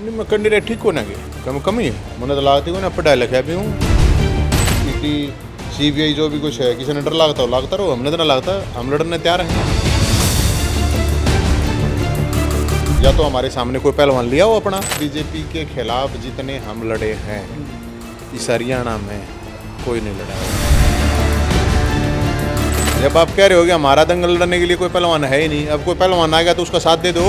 नहीं मैं कैंडिडेट ठीक होना के कमी है मैंने तो लागती को ना पढ़ाई लिखा भी हूँ ईटी सीबीआई जो भी कुछ है किसी ने डर लागता हो लागता रहो हमने तो ना लागता हम लड़ने तैयार हैं या तो हमारे सामने कोई पहलवान लिया हो अपना बीजेपी के खिलाफ जितने हम लड़े हैं इस हरियाणा में कोई नहीं लड़ा जब आप कह रहे हो कि हमारा दंगल लड़ने के लिए कोई पहलवान है ही नहीं अब कोई पहलवान आ गया तो उसका साथ दे दो।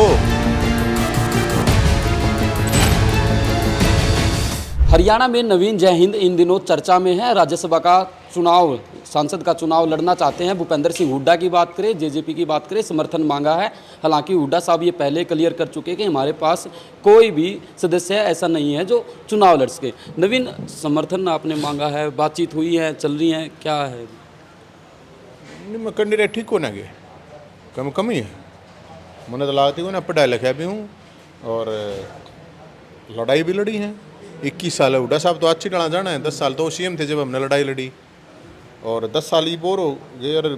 हरियाणा में नवीन जय हिंद इन दिनों चर्चा में है। राज्यसभा का चुनाव, सांसद का चुनाव लड़ना चाहते हैं। भूपेंद्र सिंह हुड्डा की बात करें, जेजेपी की बात करें, समर्थन मांगा है। हालांकि हुड्डा साहब ये पहले क्लियर कर चुके हैं कि हमारे पास कोई भी सदस्य ऐसा नहीं है जो चुनाव लड़ सके। नवीन, समर्थन आपने मांगा है, बातचीत हुई है, चल रही है, क्या है? नहीं मैं कैंडिडेट ठीक होना के कमी है मैंने तो लागती को ना पढ़ाई लिखा भी हूँ और लड़ाई भी लड़ी है। 21 साल है हुड्डा साहब तो अच्छी टला जाना है 10 साल तो सीएम थे जब हमने लड़ाई लड़ी और 10 साल ही बोर हो गए और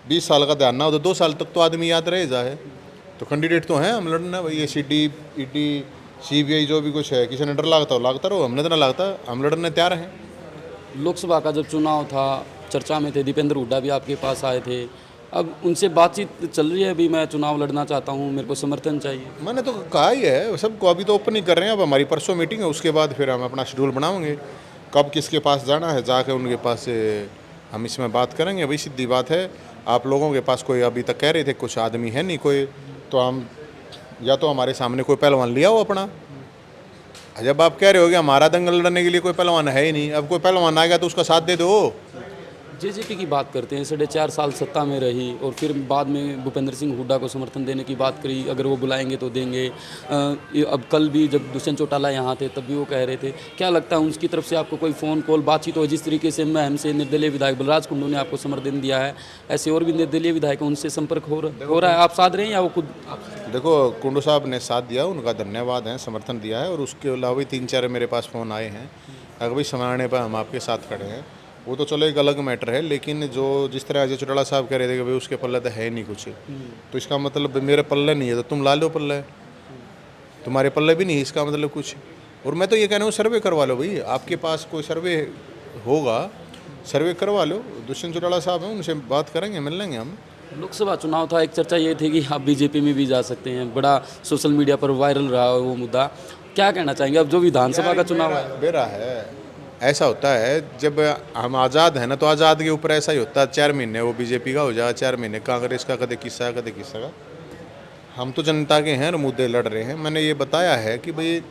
20 साल का ध्यान ना हो तो 2 साल तक तो आदमी याद रह जाए तो कैंडिडेट तो हैं हम लड़ना भाई। ये सीडी ईडी सीबीआई जो भी कुछ है किसी ने डर लागता हो लागता रहो हमने तो ना लागता हम लड़ने तैयार हैं। लोकसभा का जब चुनाव था चर्चा में थे, दीपेंद्र हुड्डा भी आपके पास आए थे। अब उनसे बातचीत चल रही है, अभी मैं चुनाव लड़ना चाहता हूँ, मेरे को समर्थन चाहिए। मैंने तो कहा ही है सबको, अभी तो ओपन ही कर रहे हैं। अब हमारी परसों मीटिंग है उसके बाद फिर हम अपना शेड्यूल बनाएंगे कब किसके पास जाना है, जाके उनके पास हम इसमें बात करेंगे। भाई सीधी बात है आप लोगों के पास कोई अभी तक कह रहे थे कुछ आदमी है नहीं कोई, तो हम या तो हमारे सामने कोई पहलवान लिया हो अपना। जब आप कह रहे हो कि हमारा दंगल लड़ने के लिए कोई पहलवान है ही नहीं अब कोई पहलवान आ गया तो उसका साथ दे दो। जेजेपी की बात करते हैं, 4.5 साल सत्ता में रही और फिर बाद में भूपेंद्र सिंह हुड्डा को समर्थन देने की बात करी, अगर वो बुलाएंगे तो देंगे। अब कल भी जब दुष्यंत चौटाला यहाँ थे तब भी वो कह रहे थे। क्या लगता है उनकी तरफ से आपको कोई फ़ोन कॉल बातचीत हो? जिस तरीके से मैं हमसे निर्दलीय विधायक बलराज कुंडू ने आपको समर्थन दिया है, ऐसे और भी निर्दलीय विधायक उनसे संपर्क हो रहा है, आप साथ रहे हैं या वो खुद? देखो कुंडू साहब ने साथ दिया, उनका धन्यवाद है, समर्थन दिया है और उसके अलावा भी 3-4 मेरे पास फ़ोन आए हैं अगर भाई समय पर हम आपके साथ खड़े हैं। वो तो चलो एक अलग मैटर है, लेकिन जो जिस तरह अजय चौटाला साहब कह रहे थे कि भाई उसके पल्ले तो है नहीं कुछ, तो इसका मतलब मेरे पल्ले नहीं है तो तुम ला लो पल्ले, तुम्हारे पल्ले भी नहीं है इसका मतलब कुछ। और मैं तो ये कह रहा हूँ सर्वे करवा लो भाई, आपके पास कोई सर्वे होगा सर्वे करवा लो। दुष्यंत चौटाला साहब हैं उनसे बात करेंगे, मिल लेंगे हम। लोकसभा चुनाव था, एक चर्चा ये थी कि आप बीजेपी में भी जा सकते हैं, बड़ा सोशल मीडिया पर वायरल रहा वो मुद्दा। क्या कहना चाहेंगे अब जो विधानसभा का चुनाव है? मेरा है ऐसा होता है जब हम आज़ाद हैं ना तो आज़ाद के ऊपर ऐसा ही होता है 4 महीने वो बीजेपी का हो जाए, 4 महीने कांग्रेस का, कदे किस्सा कदे किस्सा का। हम तो जनता के हैं और मुद्दे लड़ रहे हैं। मैंने ये बताया है कि भाई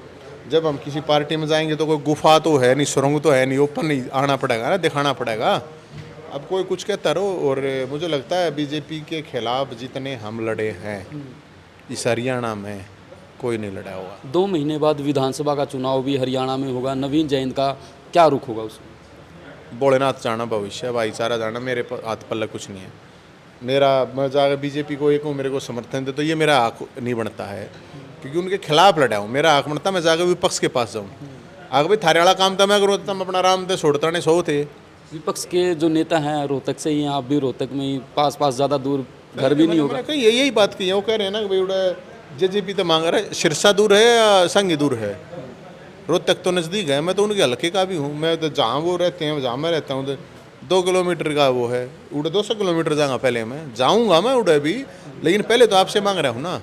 जब हम किसी पार्टी में जाएंगे तो कोई गुफा तो है नहीं, सुरंग तो है नहीं, ओपन नहीं आना पड़ेगा ना, दिखाना पड़ेगा। अब कोई कुछ कहता रहो। और मुझे लगता है बीजेपी के खिलाफ जितने हम लड़े हैं इस हरियाणा में कोई नहीं लड़ा होगा। 2 महीने बाद विधानसभा का चुनाव भी हरियाणा में होगा, नवीन जयंत का क्या रुख होगा उसमें? भोलेनाथ जाना भविष्य, भाईचारा जाना, मेरे हाथ पल्ले कुछ नहीं है। मेरा मैं जाकर बीजेपी को एक मेरे को समर्थन दे तो ये मेरा हक नहीं बनता है क्योंकि उनके खिलाफ लड़ा हूँ। मेरा हक बनता मैं जाकर विपक्ष के पास जाऊँ। आगे भाई थारे वाला काम था मैं करूँ तो अपना आराम से छोड़ता नहीं, सो थे। विपक्ष के जो नेता हैं रोहतक से ही हैं, आप भी रोहतक में ही पास ज़्यादा दूर घर भी नहीं होगा। कहीं यही बात की है, वो कह रहे हैं ना कि भाई उड़ा जेजेपी तो मांग रहा है, सिरसा दूर है या संघ दूर है, रोहतक तो नज़दीक है। मैं तो उनके हल्के का भी हूँ, मैं तो जहाँ वो रहते हैं जहाँ मैं रहता हूँ तो 2 किलोमीटर का वो है, उड़े 200 किलोमीटर जाऊँगा पहले मैं जाऊँगा मैं उड़े भी, लेकिन पहले तो आपसे मांग रहा हूँ ना।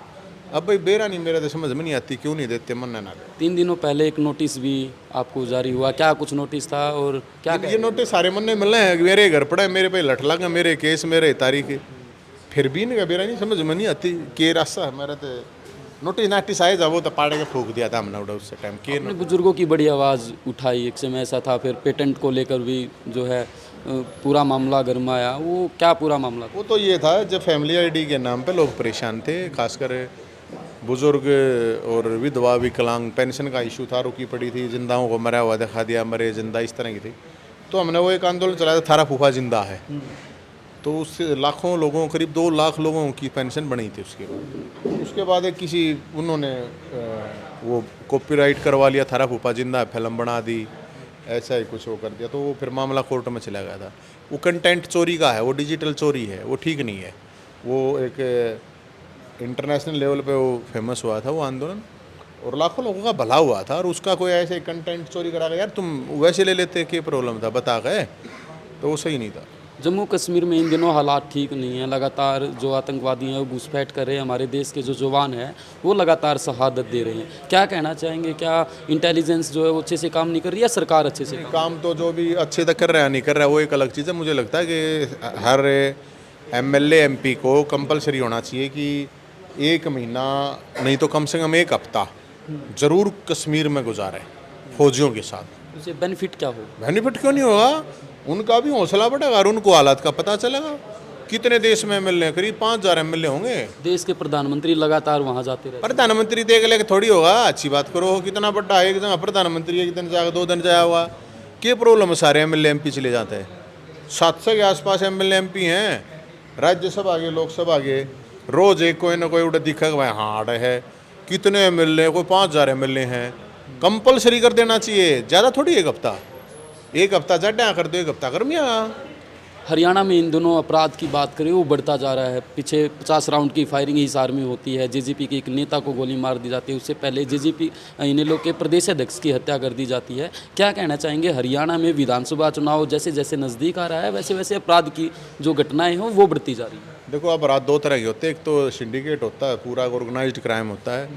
अब भाई बेरा नहीं, मेरा तो समझ में नहीं आती क्यों नहीं देते मन ना। 3 दिनों पहले एक नोटिस भी आपको जारी हुआ, क्या कुछ नोटिस था और क्या? ये नोटिस सारे मन में मिलने हैं, मेरे घर पड़ा है, मेरे पे लठ लगा, मेरे केस मेरे तारीख, फिर भी इनका बेरा नहीं समझ में नहीं आती के रास्ता हमारा। तो नोटिस नाटिस आए जा वो तो पाड़े के फूक दिया था हमने उड़ा उस टाइम के। बुजुर्गों की बड़ी आवाज़ उठाई, एक समय ऐसा था, फिर पेटेंट को लेकर भी जो है पूरा मामला गरमाया, वो क्या पूरा मामला था? वो तो ये था जब फैमिली आईडी के नाम पे लोग परेशान थे, खासकर बुजुर्ग और विधवा विकलांग पेंशन का इशू था, रुकी पड़ी थी, जिंदाओं को मरा हुआ दिखा दिया, मरे जिंदा इस तरह की थी। तो हमने वो एक आंदोलन चलाया था, थारा फूफा जिंदा है। तो उससे लाखों लोगों, करीब 2 लाख लोगों की पेंशन बनी थी उसके बाद एक किसी उन्होंने वो कॉपीराइट करवा लिया, थारा फूफा जिंदा है, फिल्म बना दी, ऐसा ही कुछ वो कर दिया। तो वो फिर मामला कोर्ट में चला गया था। वो कंटेंट चोरी का है, वो डिजिटल चोरी है, वो ठीक नहीं है। वो एक इंटरनेशनल लेवल पे वो फेमस हुआ था वो आंदोलन। और लाखों लोगों का भला हुआ था, और उसका कोई ऐसे कंटेंट चोरी करा गया, यार तुम वैसे ले लेते, क्या प्रॉब्लम था, बता गए, तो वो सही नहीं था। जम्मू कश्मीर में इन दिनों हालात ठीक नहीं है, लगातार जो आतंकवादी हैं वो घुसपैठ कर रहे हैं, हमारे देश के जो जवान हैं वो लगातार शहादत दे रहे हैं। क्या कहना चाहेंगे, क्या इंटेलिजेंस जो है वो अच्छे से काम नहीं कर रही है, सरकार अच्छे से काम तो जो भी अच्छे तक कर रहा है नहीं कर रहा है वो एक अलग चीज़ है। मुझे लगता है कि हर एमएलए एमपी को कंपलसरी होना चाहिए कि 1 महीना नहीं तो कम से कम 1 हफ्ता ज़रूर कश्मीर में गुजारे फौजियों के साथ। उसे बेनिफिट क्या हो? बेनिफिट क्यों नहीं होगा, उनका भी हौसला बढ़ेगा और उनको हालात का पता चलेगा। कितने देश में एमएलए, करीब 5000 एमएलए होंगे। देश के प्रधानमंत्री लगातार वहाँ जाते रहते प्रधानमंत्री देख ले थोड़ी होगा, अच्छी बात करो, कितना बड़ा एक जगह प्रधानमंत्री 1 दिन जाएगा 2 दिन जाया हुआ, क्या प्रॉब्लम है, सारे एमएलए एमपी चले जाते हैं। 700 के आसपास एमएलए एमपी हैं, राज्यसभा के लोकसभा के, रोज एक कोई ना कोई उड़ा दिखा भाई हाँ अड़े है। कितने एमएलए, कोई 5000 एमएलए हैं, कंपलसरी कर देना चाहिए। ज़्यादा थोड़ी 1 हफ्ता ज़्यादा कर दो, 1 हफ्ता कर मिया। हरियाणा में इन दोनों अपराध की बात करें वो बढ़ता जा रहा है। पीछे 50 राउंड की फायरिंग हिसार में होती है, जेजेपी के एक नेता को गोली मार दी जाती है, उससे पहले जेजेपी इनेलो के प्रदेश अध्यक्ष की हत्या कर दी जाती है। क्या कहना चाहेंगे, हरियाणा में विधानसभा चुनाव जैसे जैसे नज़दीक आ रहा है वैसे वैसे अपराध की जो घटनाएं हैं वो बढ़ती जा रही है? देखो अपराध 2 तरह के होते हैं, एक तो सिंडिकेट होता है, पूरा ऑर्गेनाइज्ड क्राइम होता है,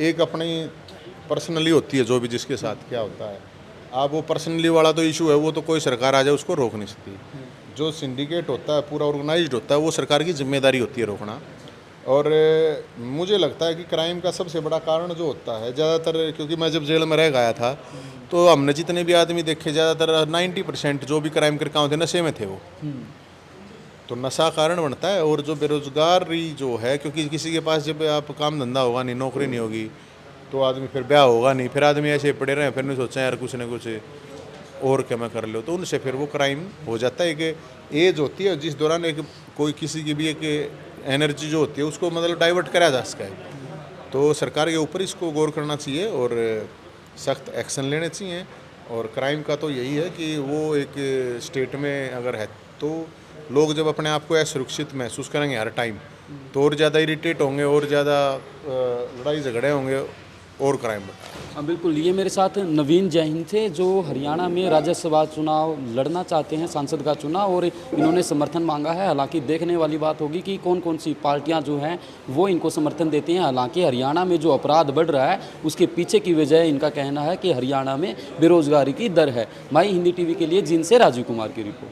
एक अपनी पर्सनली होती है जो भी जिसके साथ क्या होता है। अब वो पर्सनली वाला तो इशू है, वो तो कोई सरकार आ जाए उसको रोक नहीं सकती। जो सिंडिकेट होता है, पूरा ऑर्गेनाइज्ड होता है, वो सरकार की जिम्मेदारी होती है रोकना। और मुझे लगता है कि क्राइम का सबसे बड़ा कारण जो होता है ज़्यादातर, क्योंकि मैं जब जेल में रह गया था तो हमने जितने भी आदमी देखे ज़्यादातर 90% जो भी क्राइम करके आए थे नशे में थे वो। तो नशा कारण बनता है। और जो बेरोजगारी जो है, क्योंकि किसी के पास जब आप काम धंधा होगा नहीं, नौकरी नहीं होगी, तो आदमी फिर ब्याह होगा नहीं, फिर आदमी ऐसे पड़े रहे, फिर नहीं सोचा यार कुछ ना कुछ और क्या मैं कर लो, तो उनसे फिर वो क्राइम हो जाता है। कि एज होती है जिस दौरान एक कोई किसी की भी एक एनर्जी जो होती है उसको मतलब डाइवर्ट करा जा सका है। तो सरकार के ऊपर इसको गौर करना चाहिए और सख्त एक्शन लेने चाहिए। और क्राइम का तो यही है कि वो एक स्टेट में अगर है तो लोग जब अपने आप को असुरक्षित महसूस करेंगे हर टाइम, तो और ज़्यादा इरिटेट होंगे, और ज़्यादा लड़ाई झगड़े होंगे और क्राइम बढ़ेगा। हाँ बिल्कुल, ये मेरे साथ नवीन जैन थे जो हरियाणा में राज्यसभा चुनाव लड़ना चाहते हैं, सांसद का चुनाव, और इन्होंने समर्थन मांगा है। हालांकि देखने वाली बात होगी कि कौन कौन सी पार्टियां जो हैं वो इनको समर्थन देती हैं। हालांकि हरियाणा में जो अपराध बढ़ रहा है उसके पीछे की वजह इनका कहना है कि हरियाणा में बेरोजगारी की दर है। माई हिंदी टीवी के लिए जींद से राजीव कुमार की रिपोर्ट।